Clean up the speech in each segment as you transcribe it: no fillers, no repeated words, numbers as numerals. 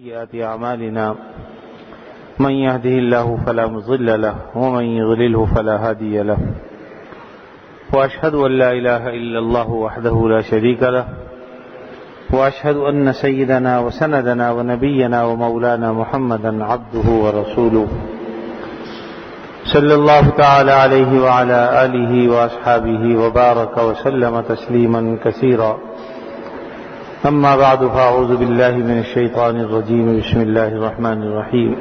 سيئات أعمالنا من يهده الله فلا مضل له ومن يضلله فلا هادي له وأشهد أن لا إله إلا الله وحده لا شريك له وأشهد أن سيدنا وسندنا ونبينا ومولانا محمدا عبده ورسوله صلى الله تعالى عليه وعلى آله وأصحابه وبارك وسلم تسليما كثيرا. أما بعد فأعوذ بالله من الشيطان الرجيم. بسم الله الرحمن الرحيم.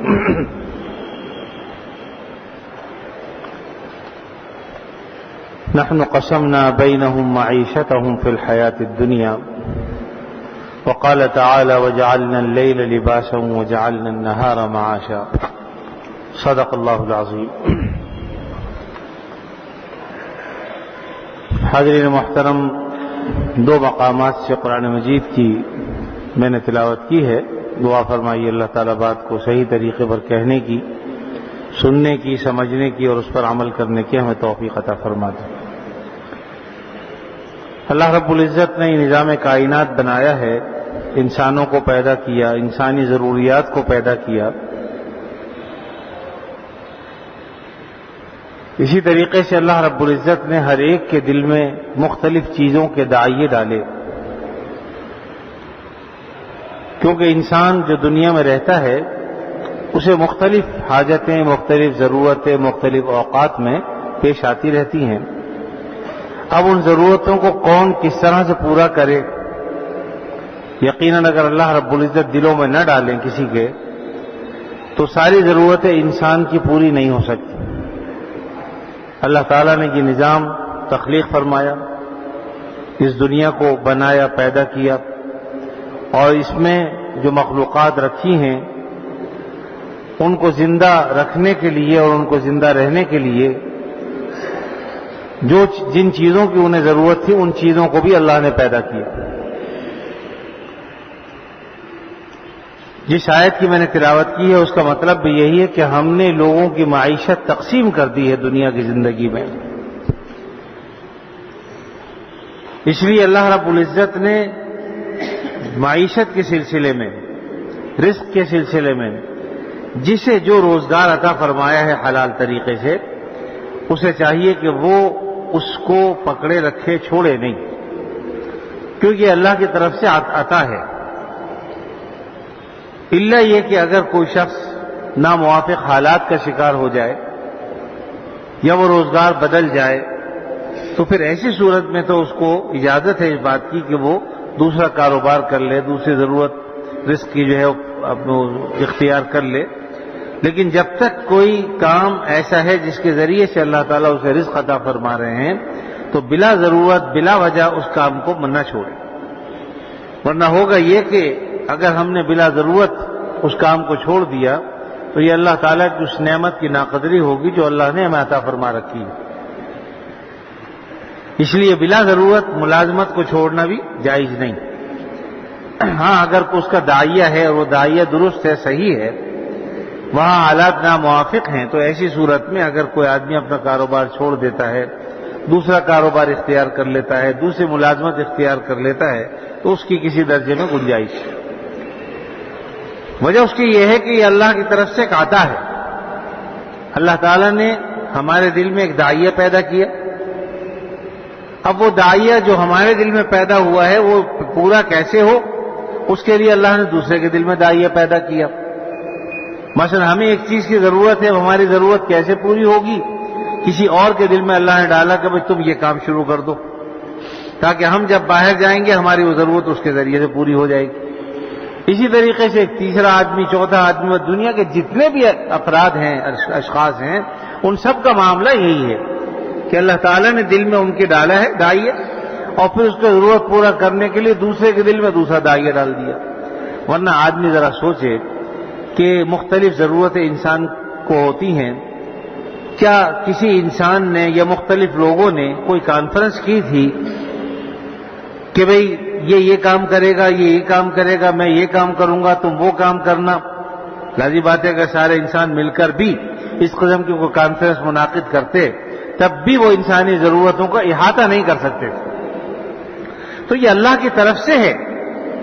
نحن قسمنا بينهم معيشتهم في الحياة الدنيا وقال تعالى وجعلنا الليل لباسا وجعلنا النهار معاشا. صدق اللہ العظیم. حاضرین محترم، دو مقامات سے قرآن مجید کی میں نے تلاوت کی ہے. دعا فرمائیے اللہ تعالیٰ بات کو صحیح طریقے پر کہنے کی، سننے کی، سمجھنے کی اور اس پر عمل کرنے کی ہمیں توفیق عطا فرما دے. اللہ رب العزت نے نظام کائنات بنایا ہے، انسانوں کو پیدا کیا، انسانی ضروریات کو پیدا کیا. اسی طریقے سے اللہ رب العزت نے ہر ایک کے دل میں مختلف چیزوں کے داعیے ڈالے، کیونکہ انسان جو دنیا میں رہتا ہے اسے مختلف حاجتیں، مختلف ضرورتیں مختلف اوقات میں پیش آتی رہتی ہیں. اب ان ضرورتوں کو کون کس طرح سے پورا کرے، یقیناً اگر اللہ رب العزت دلوں میں نہ ڈالیں کسی کے تو ساری ضرورتیں انسان کی پوری نہیں ہو سکتی. اللہ تعالیٰ نے یہ نظام تخلیق فرمایا، اس دنیا کو بنایا، پیدا کیا، اور اس میں جو مخلوقات رکھی ہیں ان کو زندہ رکھنے کے لیے اور ان کو زندہ رہنے کے لیے جن چیزوں کی انہیں ضرورت تھی ان چیزوں کو بھی اللہ نے پیدا کیا. جس آیت کی میں نے تلاوت کی ہے اس کا مطلب بھی یہی ہے کہ ہم نے لوگوں کی معیشت تقسیم کر دی ہے دنیا کی زندگی میں. اس لیے اللہ رب العزت نے معیشت کے سلسلے میں، رزق کے سلسلے میں جسے جو روزگار عطا فرمایا ہے حلال طریقے سے، اسے چاہیے کہ وہ اس کو پکڑے رکھے، چھوڑے نہیں، کیونکہ اللہ کی طرف سے عطا ہے. الا یہ کہ اگر کوئی شخص ناموافق حالات کا شکار ہو جائے یا وہ روزگار بدل جائے تو پھر ایسی صورت میں تو اس کو اجازت ہے اس بات کی کہ وہ دوسرا کاروبار کر لے، دوسری ضرورت رزق کی جو ہے اختیار کر لے. لیکن جب تک کوئی کام ایسا ہے جس کے ذریعے سے اللہ تعالیٰ اسے رزق عطا فرما رہے ہیں تو بلا ضرورت بلا وجہ اس کام کو نہ چھوڑے، ورنہ ہوگا یہ کہ اگر ہم نے بلا ضرورت اس کام کو چھوڑ دیا تو یہ اللہ تعالیٰ کی اس نعمت کی ناقدری ہوگی جو اللہ نے ہمیں عطا فرما رکھی ہے. اس لیے بلا ضرورت ملازمت کو چھوڑنا بھی جائز نہیں. ہاں اگر اس کا داعیہ ہے اور وہ داعیہ درست ہے، صحیح ہے، وہاں حالات ناموافق ہیں، تو ایسی صورت میں اگر کوئی آدمی اپنا کاروبار چھوڑ دیتا ہے، دوسرا کاروبار اختیار کر لیتا ہے، دوسری ملازمت اختیار کر لیتا ہے تو اس کی کسی درجے میں گنجائش ہے. وجہ اس کی یہ ہے کہ یہ اللہ کی طرف سے ایک عطا ہے. اللہ تعالیٰ نے ہمارے دل میں ایک داعیہ پیدا کیا. اب وہ داعیہ جو ہمارے دل میں پیدا ہوا ہے وہ پورا کیسے ہو، اس کے لیے اللہ نے دوسرے کے دل میں داعیہ پیدا کیا. مثلا ہمیں ایک چیز کی ضرورت ہے، ہماری ضرورت کیسے پوری ہوگی؟ کسی اور کے دل میں اللہ نے ڈالا کہ بھئی تم یہ کام شروع کر دو، تاکہ ہم جب باہر جائیں گے ہماری وہ ضرورت اس کے ذریعے سے پوری ہو جائے گی. اسی طریقے سے ایک تیسرا آدمی، چوتھا آدمی اور دنیا کے جتنے بھی افراد ہیں، اشخاص ہیں، ان سب کا معاملہ یہی ہے کہ اللہ تعالیٰ نے دل میں ان کے ڈالا ہے داعیہ، اور پھر اس کی ضرورت پورا کرنے کے لیے دوسرے کے دل میں دوسرا داعیہ ڈال دیا. ورنہ آدمی ذرا سوچے کہ مختلف ضرورتیں انسان کو ہوتی ہیں. کیا کسی انسان نے یا مختلف لوگوں نے کوئی کانفرنس کی تھی کہ بھئی یہ کام کرے گا، یہ کام کرے گا، میں یہ کام کروں گا، تم وہ کام کرنا؟ لازمی بات ہے کہ سارے انسان مل کر بھی اس قسم کی کوئی کانفرنس منعقد کرتے تب بھی وہ انسانی ضرورتوں کا احاطہ نہیں کر سکتے. تو یہ اللہ کی طرف سے ہے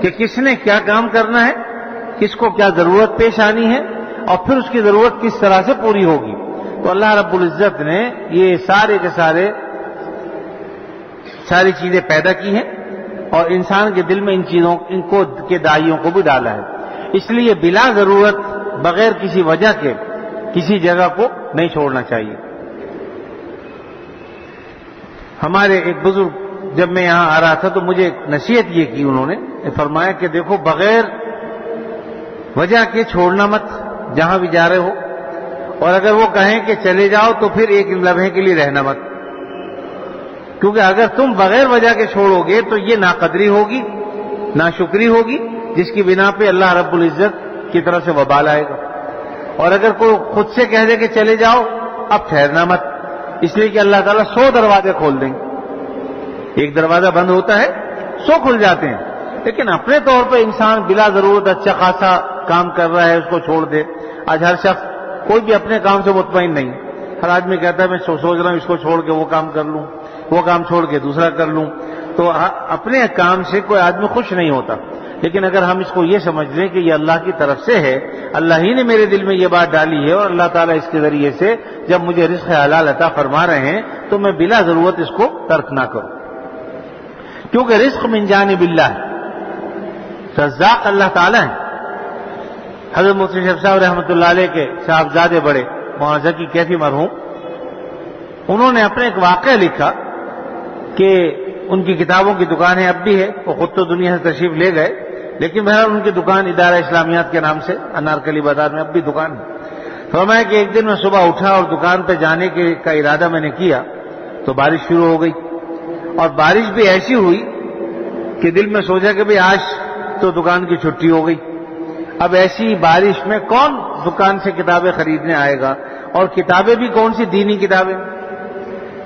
کہ کس نے کیا کام کرنا ہے کس کو کیا ضرورت پیش آنی ہے اور پھر اس کی ضرورت کس طرح سے پوری ہوگی. تو اللہ رب العزت نے یہ سارے کے ساری چیزیں پیدا کی ہیں اور انسان کے دل میں ان چیزوں کے دائیوں کو بھی ڈالا ہے. اس لیے بلا ضرورت بغیر کسی وجہ کے کسی جگہ کو نہیں چھوڑنا چاہیے. ہمارے ایک بزرگ جب میں یہاں آ رہا تھا تو مجھے نصیحت یہ کی، انہوں نے فرمایا کہ دیکھو بغیر وجہ کے چھوڑنا مت جہاں بھی جا رہے ہو، اور اگر وہ کہیں کہ چلے جاؤ تو پھر ایک لمحے کے لیے رہنا مت، کیونکہ اگر تم بغیر وجہ کے چھوڑو گے تو یہ ناقدری ہوگی، ناشکری ہوگی، جس کی بنا پہ اللہ رب العزت کی طرف سے وبال آئے گا. اور اگر کوئی خود سے کہہ دے کہ چلے جاؤ اب ٹھہرنا مت، اس لیے کہ اللہ تعالیٰ 100 دروازے کھول دیں گے. ایک دروازہ بند ہوتا ہے 100 کھل جاتے ہیں. لیکن اپنے طور پہ انسان بلا ضرورت اچھا خاصا کام کر رہا ہے اس کو چھوڑ دے. آج ہر شخص کوئی بھی اپنے کام سے مطمئن نہیں. ہر آدمی کہتا ہے میں سوچ رہا ہوں اس کو چھوڑ کے وہ کام کر لوں، وہ کام چھوڑ کے دوسرا کر لوں. تو اپنے کام سے کوئی آدمی خوش نہیں ہوتا. لیکن اگر ہم اس کو یہ سمجھ لیں کہ یہ اللہ کی طرف سے ہے، اللہ ہی نے میرے دل میں یہ بات ڈالی ہے اور اللہ تعالیٰ اس کے ذریعے سے جب مجھے رزق حلال عطا فرما رہے ہیں تو میں بلا ضرورت اس کو ترک نہ کروں، کیونکہ رزق من جانب اللہ ہے، رزاق اللہ تعالیٰ ہے. حضرت مفتی شیخ صاحب رحمۃ اللہ علیہ کے صاحبزادے بڑے مولانا ذکی کیفی مرحوم، انہوں نے اپنے ایک واقعہ لکھا کہ ان کی کتابوں کی دکان ہے، اب بھی ہے، وہ خود تو دنیا سے تشریف لے گئے، لیکن بہرحال ان کی دکان ادارہ اسلامیات کے نام سے انارکلی بازار میں اب بھی دکان ہے. فرمایا کہ ایک دن میں صبح اٹھا اور دکان پہ جانے کا ارادہ میں نے کیا تو بارش شروع ہو گئی، اور بارش بھی ایسی ہوئی کہ دل میں سوچا کہ بھئی آج تو دکان کی چھٹی ہو گئی. اب ایسی بارش میں کون دکان سے کتابیں خریدنے آئے گا، اور کتابیں بھی کون سی دینی کتابیں،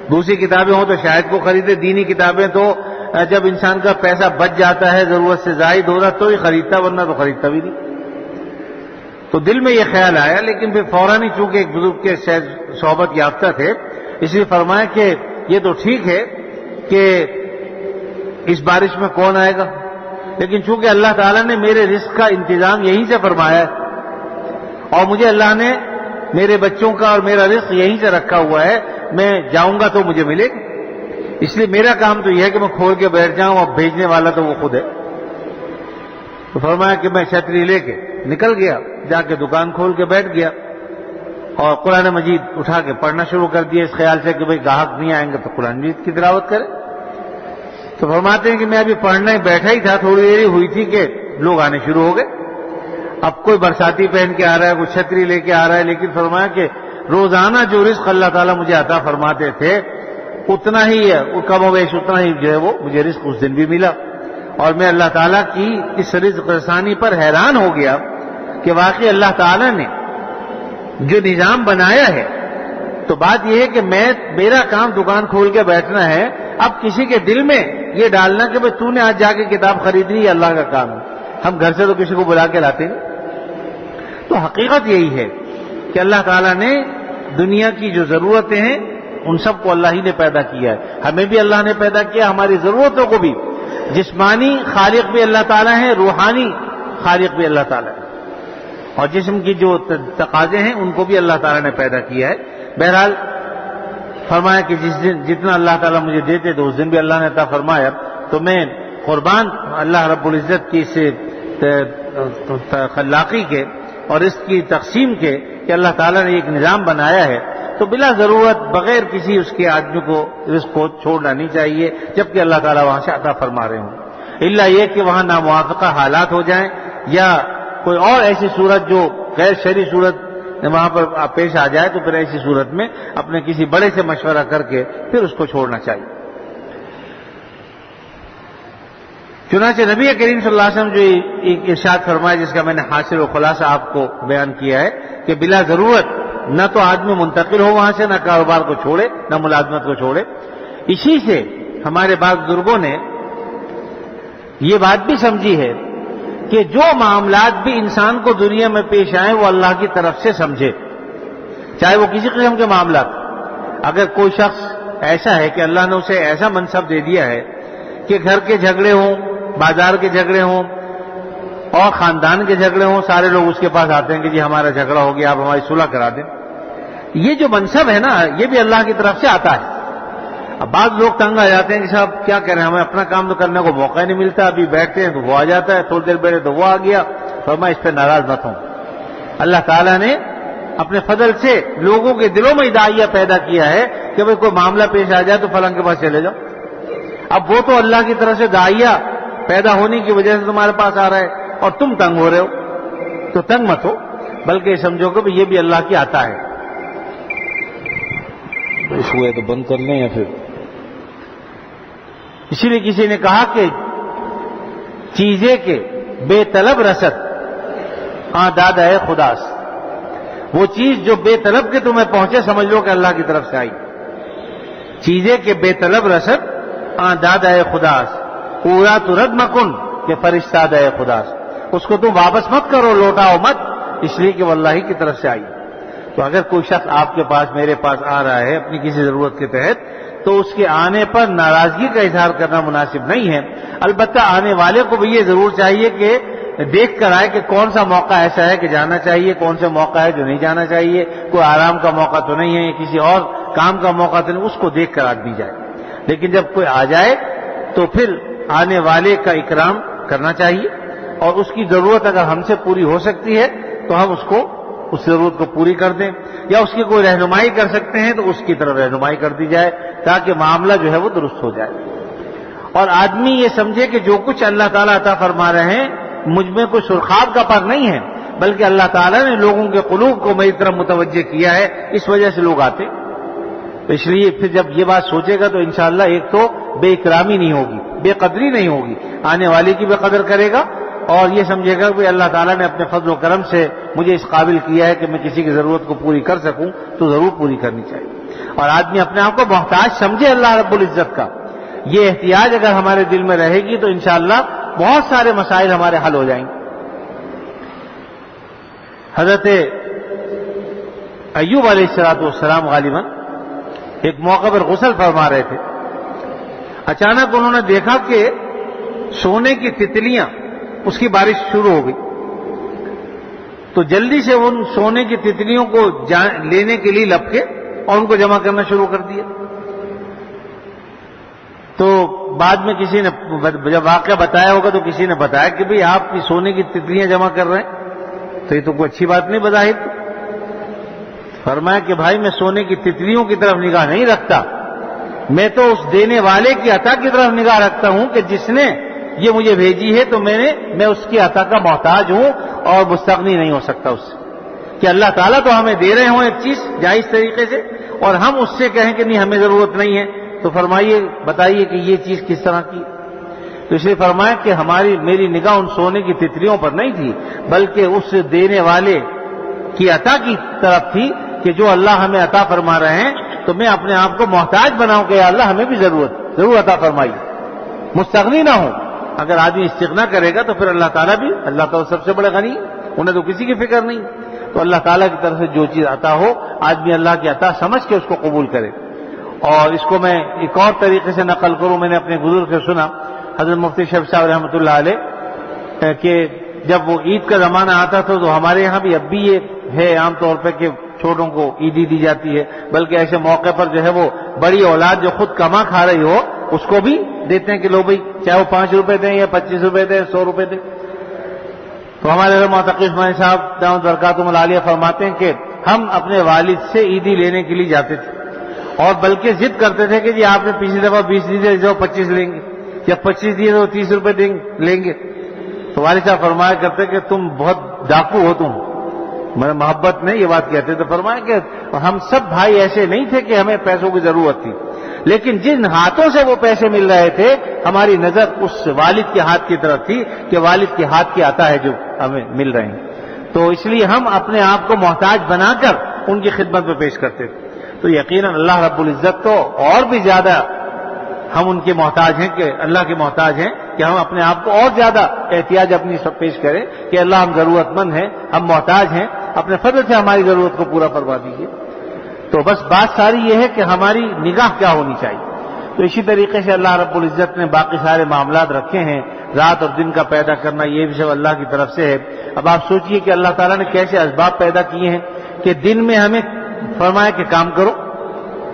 دوسری کتابیں ہوں تو شاید کو خریدے، دینی کتابیں تو جب انسان کا پیسہ بچ جاتا ہے ضرورت سے زائد ہو رہا تو ہی خریدتا، ورنہ تو خریدتا بھی نہیں. تو دل میں یہ خیال آیا، لیکن پھر فوراً ہی چونکہ ایک بزرگ کے صحبت یافتہ تھے اس لیے فرمایا کہ یہ تو ٹھیک ہے کہ اس بارش میں کون آئے گا، لیکن چونکہ اللہ تعالیٰ نے میرے رزق کا انتظام یہیں سے فرمایا ہے اور مجھے اللہ نے میرے بچوں کا اور میرا رزق یہیں سے رکھا ہوا ہے، میں جاؤں گا تو مجھے ملے گا. اس لیے میرا کام تو یہ ہے کہ میں کھول کے بیٹھ جاؤں، اور بھیجنے والا تو وہ خود ہے. تو فرمایا کہ میں چھتری لے کے نکل گیا، جا کے دکان کھول کے بیٹھ گیا اور قرآن مجید اٹھا کے پڑھنا شروع کر دیا، اس خیال سے کہ بھئی گاہک نہیں آئیں گے تو قرآن مجید کی تلاوت کرے. تو فرماتے ہیں کہ میں ابھی پڑھنا ہی بیٹھا ہی تھا، تھوڑی دیر ہوئی تھی کہ لوگ آنے شروع ہو گئے. اب کوئی برساتی پہن کے آ رہا ہے، کوئی چھتری لے کے آ رہا ہے، لیکن فرمایا کہ روزانہ جو رزق اللہ تعالیٰ مجھے عطا فرماتے تھے اتنا ہی ہے، کم و بیش اتنا ہی جو ہے وہ مجھے رزق اس دن بھی ملا. اور میں اللہ تعالیٰ کی اس رزق رسانی پر حیران ہو گیا کہ واقعی اللہ تعالیٰ نے جو نظام بنایا ہے، تو بات یہ ہے کہ میرا کام دکان کھول کے بیٹھنا ہے، اب کسی کے دل میں یہ ڈالنا کہ بھئی تو نے آج جا کے کتاب خریدنی، یہ اللہ کا کام ہے. ہم گھر سے تو کسی کو بلا کے لاتے ہیں. تو حقیقت یہی ہے کہ اللہ تعالیٰ نے دنیا کی جو ضرورتیں ہیں ان سب کو اللہ ہی نے پیدا کیا ہے. ہمیں بھی اللہ نے پیدا کیا، ہماری ضرورتوں کو بھی. جسمانی خالق بھی اللہ تعالیٰ ہے، روحانی خالق بھی اللہ تعالیٰ ہے، اور جسم کی جو تقاضے ہیں ان کو بھی اللہ تعالیٰ نے پیدا کیا ہے. بہرحال فرمایا کہ جس دن جتنا اللہ تعالیٰ مجھے دیتے تو اس دن بھی اللہ نے عطا فرمایا. تو میں قربان اللہ رب العزت کی اس خلاقی کے اور اس کی تقسیم کے کہ اللہ تعالیٰ نے ایک نظام بنایا ہے، تو بلا ضرورت بغیر کسی اس کے آدمی کو رزق کو چھوڑنا نہیں چاہیے جبکہ اللہ تعالیٰ وہاں سے عطا فرما رہے ہوں. الا یہ کہ وہاں ناموافقہ حالات ہو جائیں یا کوئی اور ایسی صورت جو غیر شرعی صورت وہاں پر پیش آ جائے، تو پھر ایسی صورت میں اپنے کسی بڑے سے مشورہ کر کے پھر اس کو چھوڑنا چاہیے. چنانچہ نبی کریم صلی اللہ علیہ وسلم جو ایک ارشاد فرمایا جس کا میں نے حاصل و خلاصہ آپ کو بیان کیا ہے کہ بلا ضرورت نہ تو آدمی منتقل ہو وہاں سے، نہ کاروبار کو چھوڑے، نہ ملازمت کو چھوڑے. اسی سے ہمارے بعض بزرگوں نے یہ بات بھی سمجھی ہے کہ جو معاملات بھی انسان کو دنیا میں پیش آئیں وہ اللہ کی طرف سے سمجھے، چاہے وہ کسی قسم کے معاملات. اگر کوئی شخص ایسا ہے کہ اللہ نے اسے ایسا منصب دے دیا ہے کہ گھر کے جھگڑے ہوں، بازار کے جھگڑے ہوں، اور خاندان کے جھگڑے ہوں، سارے لوگ اس کے پاس آتے ہیں کہ جی ہمارا جھگڑا ہو گیا، آپ ہماری صلح کرا دیں. یہ جو منصب ہے نا، یہ بھی اللہ کی طرف سے آتا ہے. اب بعض لوگ تنگ آ جاتے ہیں کہ صاحب کیا کریں، ہمیں اپنا کام تو کرنے کو موقع نہیں ملتا، ابھی بیٹھتے ہیں تو وہ آ جاتا ہے، تھوڑی دیر بیٹھے تو وہ آ گیا. فرمایا اس پہ ناراض مت ہوں. اللہ تعالیٰ نے اپنے فضل سے لوگوں کے دلوں میں داعیہ پیدا کیا ہے کہ بھئی کوئی معاملہ پیش آ جائے تو فلاں کے پاس چلے جاؤ. اب وہ تو اللہ کی طرف سے داعیہ پیدا ہونے کی وجہ سے تمہارے پاس آ رہا ہے اور تم تنگ ہو رہے ہو، تو تنگ مت ہو، بلکہ یہ سمجھو کہ یہ بھی اللہ کی عطا ہے. اس ہوئے تو بند کر لیں یا پھر. اسی لیے کسی نے کہا کہ چیزیں کے بے طلب رسد داد ہے خدا سے. وہ چیز جو بے طلب کے تمہیں پہنچے سمجھ لو کہ اللہ کی طرف سے آئی. چیزیں کے بے طلب رسد داد ہے خدا سے. پورا ترد مکن کہ فرشتہ ہے خدا سے. اس کو تم واپس مت کرو، لوٹاؤ مت، اس لیے کہ وہ اللہ ہی کی طرف سے آئی. تو اگر کوئی شخص آپ کے پاس میرے پاس آ رہا ہے اپنی کسی ضرورت کے تحت، تو اس کے آنے پر ناراضگی کا اظہار کرنا مناسب نہیں ہے. البتہ آنے والے کو بھی یہ ضرور چاہیے کہ دیکھ کر آئے کہ کون سا موقع ایسا ہے کہ جانا چاہیے، کون سا موقع ہے جو نہیں جانا چاہیے، کوئی آرام کا موقع تو نہیں ہے، کسی اور کام کا موقع تو نہیں، اس کو دیکھ کر آدمی جائے. لیکن جب کوئی آ جائے تو پھر آنے والے کا اکرام کرنا چاہیے، اور اس کی ضرورت اگر ہم سے پوری ہو سکتی ہے تو ہم اس کو اس ضرورت کو پوری کر دیں، یا اس کی کوئی رہنمائی کر سکتے ہیں تو اس کی طرف رہنمائی کر دی جائے تاکہ معاملہ جو ہے وہ درست ہو جائے. اور آدمی یہ سمجھے کہ جو کچھ اللہ تعالیٰ عطا فرما رہے ہیں مجھ میں کوئی سرخاب کا فرق نہیں ہے، بلکہ اللہ تعالیٰ نے لوگوں کے قلوب کو میری طرف متوجہ کیا ہے، اس وجہ سے لوگ آتے. تو اس لیے پھر جب یہ بات سوچے گا تو انشاءاللہ ایک تو بے اکرامی نہیں ہوگی، بے قدری نہیں ہوگی، آنے والے کی بے قدر کرے گا، اور یہ سمجھے گا کہ اللہ تعالیٰ نے اپنے فضل و کرم سے مجھے اس قابل کیا ہے کہ میں کسی کی ضرورت کو پوری کر سکوں، تو ضرور پوری کرنی چاہیے. اور آدمی اپنے آپ کو محتاج سمجھے اللہ رب العزت کا. یہ احتیاج اگر ہمارے دل میں رہے گی تو انشاءاللہ بہت سارے مسائل ہمارے حل ہو جائیں گے. حضرت ایوب علیہ السلام غالباً ایک موقع پر غسل فرما رہے تھے. اچانک انہوں نے دیکھا کہ سونے کی تتلیاں، اس کی بارش شروع ہو گئی. تو جلدی سے ان سونے کی تتلیوں کو لینے کے لیے لپکے اور ان کو جمع کرنا شروع کر دیا. تو بعد میں کسی نے جب واقعہ بتایا ہوگا تو کسی نے بتایا کہ بھئی آپ کی سونے کی تتلیاں جمع کر رہے ہیں، تو یہ تو کوئی اچھی بات نہیں بظاہر. فرمایا کہ بھائی میں سونے کی تتلیوں کی طرف نگاہ نہیں رکھتا، میں تو اس دینے والے کی عطا کی طرف نگاہ رکھتا ہوں کہ جس نے یہ مجھے بھیجی ہے، تو میں اس کی عطا کا محتاج ہوں اور مستغنی نہیں ہو سکتا اس سے. کہ اللہ تعالیٰ تو ہمیں دے رہے ہوں ایک چیز جائز طریقے سے، اور ہم اس سے کہیں کہ نہیں ہمیں ضرورت نہیں ہے، تو فرمائیے بتائیے کہ یہ چیز کس طرح کی. تو اس لیے فرمایا کہ میری نگاہ ان سونے کی تتلیوں پر نہیں تھی، بلکہ اس دینے والے کی عطا کی طرف تھی کہ جو اللہ ہمیں عطا فرما رہے ہیں تو میں اپنے آپ کو محتاج بناؤں کہ یا اللہ ہمیں بھی ضرور عطا فرمائیے، مستغنی نہ ہوں. اگر آدمی استغنا کرے گا تو پھر اللہ تعالیٰ سب سے بڑے غنی، انہیں تو کسی کی فکر نہیں. تو اللہ تعالیٰ کی طرف سے جو چیز عطا ہو آدمی اللہ کی عطا سمجھ کے اس کو قبول کرے. اور اس کو میں ایک اور طریقے سے نقل کروں، میں نے اپنے بزرگ سے سنا حضرت مفتی شفیع صاحب رحمۃ اللہ علیہ کہ جب وہ عید کا زمانہ آتا تھا تو ہمارے یہاں بھی اب بھی یہ ہے عام طور پہ کہ چھوٹوں کو عیدی دی جاتی ہے، بلکہ ایسے موقع پر جو ہے وہ بڑی اولاد جو خود کما کھا رہی ہو اس کو بھی دیتے ہیں کہ لو بھائی چاہے وہ 5 روپے دیں یا 25 روپے دیں 100 روپے دیں. تو ہمارے معتقی عثمانی صاحب دامت برکاتہم العالیہ فرماتے ہیں کہ ہم اپنے والد سے عیدی لینے کے لیے جاتے تھے اور بلکہ ضد کرتے تھے کہ جی آپ نے پچھلی دفعہ 20 دیے جو 25 لیں گے، یا 25 دیے تو 30 روپے لیں گے. تو والد صاحب فرمایا کرتے کہ تم بہت ڈاکو ہو، تم میں محبت میں یہ بات کہتے. تو فرمایا کہ ہم سب بھائی ایسے نہیں تھے کہ ہمیں پیسوں کی ضرورت تھی، لیکن جن ہاتھوں سے وہ پیسے مل رہے تھے ہماری نظر اس والد کے ہاتھ کی طرف تھی کہ والد کے ہاتھ کی عطا ہے جو ہمیں مل رہے ہیں. تو اس لیے ہم اپنے آپ کو محتاج بنا کر ان کی خدمت میں پیش کرتے تھے. تو یقیناً اللہ رب العزت تو اور بھی زیادہ ہم ان کے محتاج ہیں کہ اللہ کے محتاج ہیں کہ ہم اپنے آپ کو اور زیادہ احتیاج اپنی سب پیش کریں کہ اللہ ہم ضرورت مند ہیں، ہم محتاج ہیں، اپنے فضل سے ہماری ضرورت کو پورا فرما دیجیے. تو بس بات ساری یہ ہے کہ ہماری نگاہ کیا ہونی چاہیے. تو اسی طریقے سے اللہ رب العزت نے باقی سارے معاملات رکھے ہیں، رات اور دن کا پیدا کرنا یہ بھی سب اللہ کی طرف سے ہے۔ اب آپ سوچئے کہ اللہ تعالیٰ نے کیسے اسباب پیدا کیے ہیں کہ دن میں ہمیں فرمایا کہ کام کرو،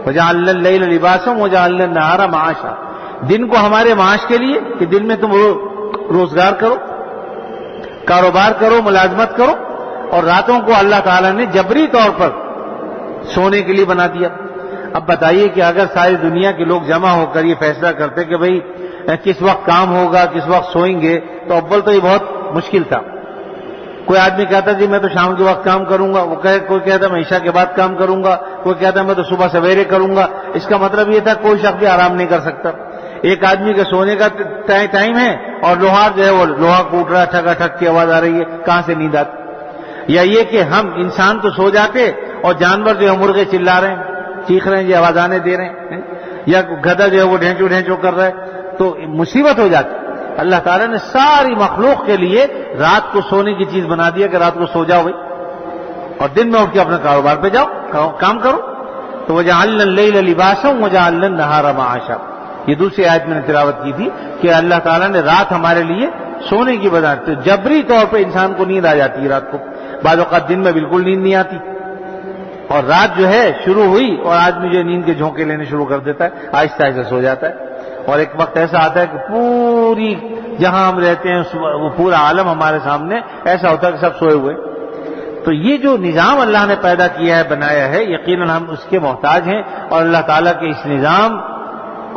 وَجَعَلْنَا اللَّيْلَ لِبَاسًا وَجَعَلْنَا النَّهَارَ مَعَاشًا، دن کو ہمارے معاش کے لیے کہ دن میں تم روزگار کرو، کاروبار کرو، ملازمت کرو، اور راتوں کو اللہ تعالیٰ نے جبری طور پر سونے کے لیے بنا دیا۔ اب بتائیے کہ اگر ساری دنیا کے لوگ جمع ہو کر یہ فیصلہ کرتے کہ بھئی کس وقت کام ہوگا، کس وقت سوئیں گے، تو اول تو یہ بہت مشکل تھا۔ کوئی آدمی کہتا جی میں تو شام کے وقت کام کروں گا، کوئی کہتا میں عشاء کے بعد کام کروں گا، کوئی کہتا میں تو صبح سویرے کروں گا۔ اس کا مطلب یہ تھا کوئی شخص بھی آرام نہیں کر سکتا۔ ایک آدمی کے سونے کا ٹائم ہے اور لوہار جو ہے وہ لوہا کوٹ رہا ہے، ٹھگا ٹھگ کی آواز آ رہی ہے، کہاں سے نیند آتی؟ یا یہ کہ ہم انسان تو سو جاتے اور جانور جو ہے مرغے چلا رہے ہیں، چیخ رہے ہیں، یہ آوازانے دے رہے ہیں، یا گدھا جو ہے وہ ڈھینچو ڈھینچو کر رہا ہے، تو مصیبت ہو جاتی۔ اللہ تعالیٰ نے ساری مخلوق کے لیے رات کو سونے کی چیز بنا دیا کہ رات کو سو جاؤ بھائی، اور دن میں اٹھ کے اپنے کاروبار پہ جاؤ، کام کرو۔ تو وَجَعَلْنَا اللَّيْلَ لِبَاسًا وَجَعَلْنَا النَّهَارَ مَعَاشًا، یہ دوسری آیت میں نے تلاوت کی تھی کہ اللہ تعالیٰ نے رات ہمارے لیے سونے کی بنا دی۔ تو جبری طور پہ انسان کو نیند آ جاتی ہے رات کو، بعض اوقات دن میں بالکل نیند نہیں آتی، اور رات جو ہے شروع ہوئی اور آدمی جو نیند کے جھونکے لینے شروع کر دیتا ہے، آہستہ آہستہ سو جاتا ہے، اور ایک وقت ایسا آتا ہے کہ پوری جہاں ہم رہتے ہیں وہ پورا عالم ہمارے سامنے ایسا ہوتا ہے کہ سب سوئے ہوئے۔ تو یہ جو نظام اللہ نے پیدا کیا ہے، بنایا ہے، یقیناً ہم اس کے محتاج ہیں، اور اللہ تعالیٰ کے اس نظام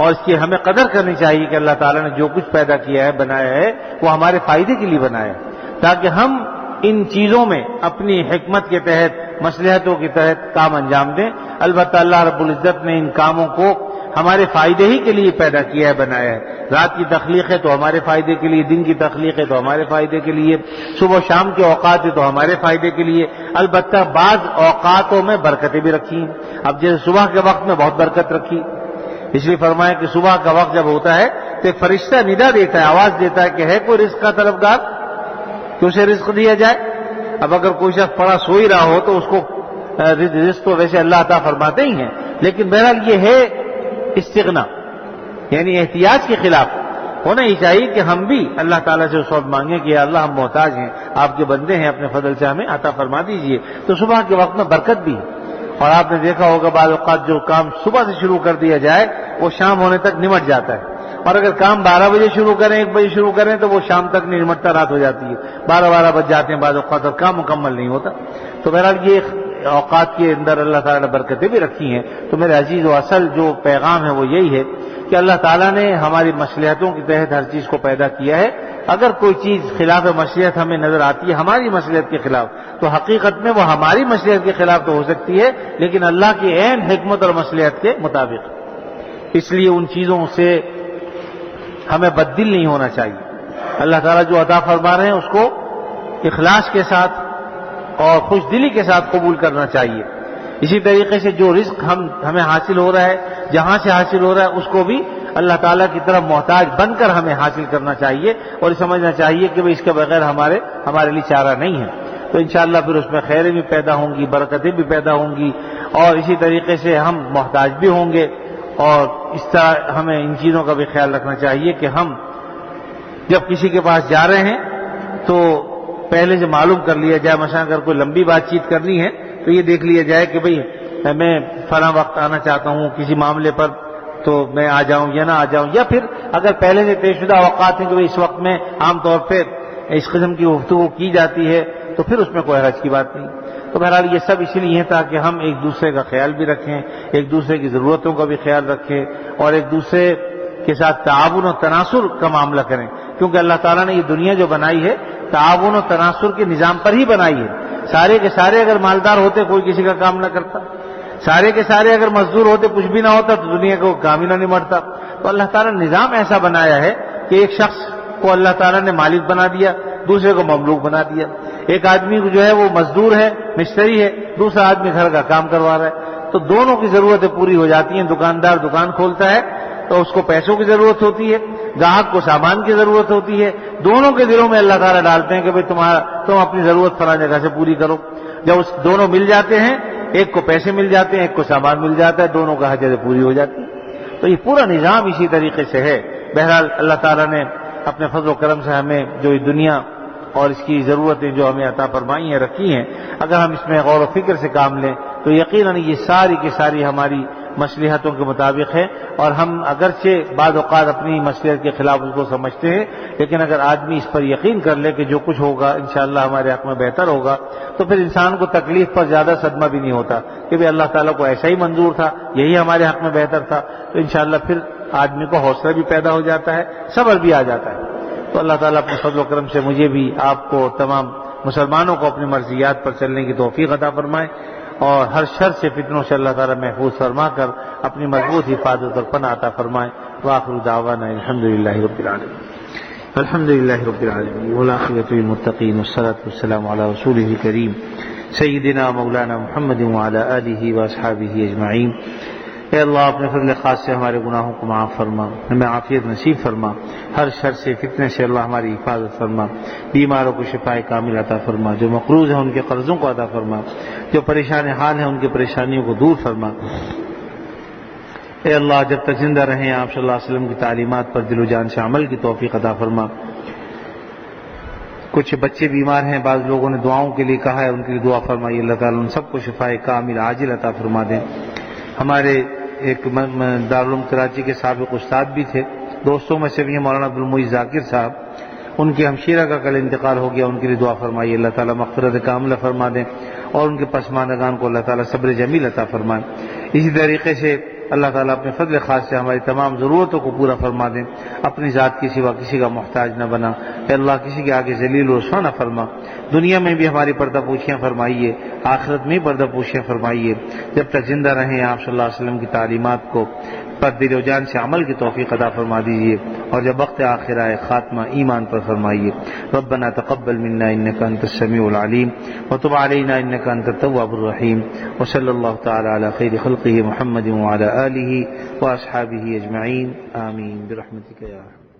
اور اس کی ہمیں قدر کرنی چاہیے کہ اللہ تعالیٰ نے جو کچھ پیدا کیا ہے، بنایا ہے، وہ ہمارے فائدے کے لیے بنایا ہے، تاکہ ہم ان چیزوں میں اپنی حکمت کے تحت، مصلحتوں کے تحت کام انجام دیں۔ البتہ اللہ رب العزت نے ان کاموں کو ہمارے فائدے ہی کے لیے پیدا کیا ہے، بنایا ہے۔ رات کی تخلیق ہے تو ہمارے فائدے کے لیے، دن کی تخلیق ہے تو ہمارے فائدے کے لیے، صبح و شام کے اوقات ہے تو ہمارے فائدے کے لیے۔ البتہ بعض اوقاتوں میں برکتیں بھی رکھی ہیں۔ اب جیسے صبح کے وقت میں بہت برکت رکھی، اس لیے فرمایا کہ صبح کا وقت جب ہوتا ہے تو ایک فرشتہ ندا دیتا ہے، آواز دیتا ہے کہ ہے کوئی رزق کا طلبگار کہ اسے رزق دیا جائے۔ اب اگر کوئی شخص پڑا سو ہی رہا ہو تو اس کو رزق تو ویسے اللہ عطا فرماتے ہی ہیں، لیکن بہرحال یہ ہے استغنا، یعنی احتیاج کے خلاف ہونا ہی چاہیے کہ ہم بھی اللہ تعالیٰ سے اس وقت مانگیں کہ اللہ ہم محتاج ہیں، آپ کے بندے ہیں، اپنے فضل سے ہمیں عطا فرما دیجئے۔ تو صبح کے وقت میں برکت بھی ہے، اور آپ نے دیکھا ہوگا بعض اوقات جو کام صبح سے شروع کر دیا جائے وہ شام ہونے تک نمٹ جاتا ہے، اور اگر کام 12 بجے شروع کریں، 1 بجے شروع کریں تو وہ شام تک نہیں نمٹتا، رات ہو جاتی ہے، 12 بج جاتے ہیں بعض اوقات اور کام مکمل نہیں ہوتا۔ تو بہرحال یہ اوقات کے اندر اللہ تعالیٰ نے برکتیں بھی رکھی ہیں۔ تو میرے عزیز و اصل جو پیغام ہے وہ یہی ہے کہ اللہ تعالیٰ نے ہماری مصلحتوں کے تحت ہر چیز کو پیدا کیا ہے۔ اگر کوئی چیز خلاف مصلحت ہمیں نظر آتی ہے، ہماری مصلحت کے خلاف، تو حقیقت میں وہ ہماری مصلحت کے خلاف تو ہو سکتی ہے، لیکن اللہ کی عین حکمت اور مصلحت کے مطابق۔ اس لیے ان چیزوں سے ہمیں بددل نہیں ہونا چاہیے۔ اللہ تعالیٰ جو عطا فرما رہے ہیں اس کو اخلاص کے ساتھ اور خوش دلی کے ساتھ قبول کرنا چاہیے۔ اسی طریقے سے جو رزق ہمیں حاصل ہو رہا ہے، جہاں سے حاصل ہو رہا ہے، اس کو بھی اللہ تعالیٰ کی طرف محتاج بن کر ہمیں حاصل کرنا چاہیے، اور یہ سمجھنا چاہیے کہ اس کے بغیر ہمارے لیے چارہ نہیں ہے۔ تو انشاءاللہ پھر اس میں خیریں بھی پیدا ہوں گی، برکتیں بھی پیدا ہوں گی، اور اسی طریقے سے ہم محتاج بھی ہوں گے۔ اور اس طرح ہمیں ان چیزوں کا بھی خیال رکھنا چاہیے کہ ہم جب کسی کے پاس جا رہے ہیں تو پہلے سے معلوم کر لیا جائے، مثلا اگر کوئی لمبی بات چیت کرنی ہے تو یہ دیکھ لیا جائے کہ بھئی میں فلاں وقت آنا چاہتا ہوں کسی معاملے پر، تو میں آ جاؤں یا نہ آ جاؤں، یا پھر اگر پہلے سے طے شدہ اوقات ہیں کہ بھئی اس وقت میں عام طور پہ اس قسم کی گفتگو کی جاتی ہے تو پھر اس میں کوئی حرج کی بات نہیں۔ تو بہرحال یہ سب اسی لیے ہے تاکہ ہم ایک دوسرے کا خیال بھی رکھیں، ایک دوسرے کی ضرورتوں کا بھی خیال رکھیں، اور ایک دوسرے کے ساتھ تعاون و تناصر کا معاملہ کریں، کیونکہ اللہ تعالیٰ نے یہ دنیا جو بنائی ہے تعاون و تناصر کے نظام پر ہی بنائی ہے۔ سارے کے سارے اگر مالدار ہوتے کوئی کسی کا کام نہ کرتا، سارے کے سارے اگر مزدور ہوتے کچھ بھی نہ ہوتا تو دنیا کو کام ہی نہ نمٹتا۔ تو اللہ تعالیٰ نے نظام ایسا بنایا ہے کہ ایک شخص کو اللہ تعالیٰ نے مالک بنا دیا، دوسرے کو مملوک بنا دیا۔ ایک آدمی جو ہے وہ مزدور ہے، مستری ہے، دوسرا آدمی گھر کا کام کروا رہا ہے، تو دونوں کی ضرورتیں پوری ہو جاتی ہیں۔ دکاندار دکان کھولتا ہے تو اس کو پیسوں کی ضرورت ہوتی ہے، گاہک کو سامان کی ضرورت ہوتی ہے، دونوں کے دلوں میں اللہ تعالیٰ ڈالتے ہیں کہ بھئی تم اپنی ضرورت فلاں جگہ سے پوری کرو۔ جب اس دونوں مل جاتے ہیں، ایک کو پیسے مل جاتے ہیں، ایک کو سامان مل جاتا ہے، دونوں کا حاجت پوری ہو جاتی ہے۔ تو یہ پورا نظام اسی طریقے سے ہے۔ بہرحال اللہ تعالیٰ نے اپنے فضل و کرم سے ہمیں جو یہ دنیا اور اس کی ضرورتیں جو ہمیں عطا فرمائی ہیں رکھی ہیں، اگر ہم اس میں غور و فکر سے کام لیں تو یقیناً یہ ساری کی ساری ہماری مصلحتوں کے مطابق ہے، اور ہم اگرچہ بعض اوقات اپنی مصلحت کے خلاف اس کو سمجھتے ہیں، لیکن اگر آدمی اس پر یقین کر لے کہ جو کچھ ہوگا انشاءاللہ ہمارے حق میں بہتر ہوگا، تو پھر انسان کو تکلیف پر زیادہ صدمہ بھی نہیں ہوتا کہ بھئی اللہ تعالیٰ کو ایسا ہی منظور تھا، یہی ہمارے حق میں بہتر تھا، تو انشاءاللہ پھر آدمی کو حوصلہ بھی پیدا ہو جاتا ہے، صبر بھی آ جاتا ہے۔ تو اللہ تعالیٰ اپنے فضل و کرم سے مجھے بھی، آپ کو، تمام مسلمانوں کو اپنی مرضیات پر چلنے کی توفیق عطا فرمائے، اور ہر شر سے فتنوں سے اللہ تعالیٰ محفوظ فرما کر اپنی مضبوط حفاظت اور پناہ عطا فرمائے۔ وآخر دعوانا الحمدللہ رب العالمین، الحمدللہ رب العالمین والعاقبۃ للمتقین والصلاۃ والسلام علی رسولہ الکریم سیدنا مولانا محمد وعلی آلہ واصحابہ اجمعین۔ اے اللہ اپنے فضل خاص سے ہمارے گناہوں کو معاف فرما، ہمیں عافیت نصیب فرما، ہر شر سے فتنے سے اللہ ہماری حفاظت فرما، بیماروں کو شفاء کامل عطا فرما، جو مقروض ہیں ان کے قرضوں کو عطا فرما، جو پریشان حال ہیں ان کی پریشانیوں کو دور فرما۔ اے اللہ جب تک زندہ رہیں آپ صلی اللہ علیہ وسلم کی تعلیمات پر دل و جان سے عمل کی توفیق عطا فرما۔ کچھ بچے بیمار ہیں، بعض لوگوں نے دعاؤں کے لیے کہا ہے، ان کے لیے دعا فرمائیے، اللہ تعالیٰ ان سب کو شفاء کامل عاجل عطا فرما دیں۔ ہمارے ایک دارالعلوم کراچی کے سابق استاد بھی تھے، دوستوں میں سے بھی ہیں مولانا عبدالمعید ذاکر صاحب، ان کے ہمشیرہ کا کل انتقال ہو گیا، ان کے لیے دعا فرمائیے، اللہ تعالیٰ مغفرت کاملہ فرما دیں، اور ان کے پسماندگان کو اللہ تعالیٰ صبر جمیل عطا فرمائے۔ اسی طریقے سے اللہ تعالیٰ اپنے فضل خاص سے ہماری تمام ضرورتوں کو پورا فرما دیں، اپنی ذات کے سوا کسی کا محتاج نہ بنا، اے اللہ کسی کے آگے ذلیل و رسوا نہ فرما، دنیا میں بھی ہماری پردہ پوشیاں فرمائیے، آخرت میں پردہ پوشیاں فرمائیے، جب تک زندہ رہیں آپ صلی اللہ علیہ وسلم کی تعلیمات کو پر دل و جان سے عمل کی توفیق عطا فرما دیجیے، اور جب وقت آخر آئے خاتمہ ایمان پر فرمائیے۔ ربنا تقبل منا انك انت السميع العليم وتب علينا انك انت التواب الرحيم، وصلى الله تعالى على خير خلقه محمد وعلى آله واصحابه اجمعين، آمين برحمتك يا رحمن۔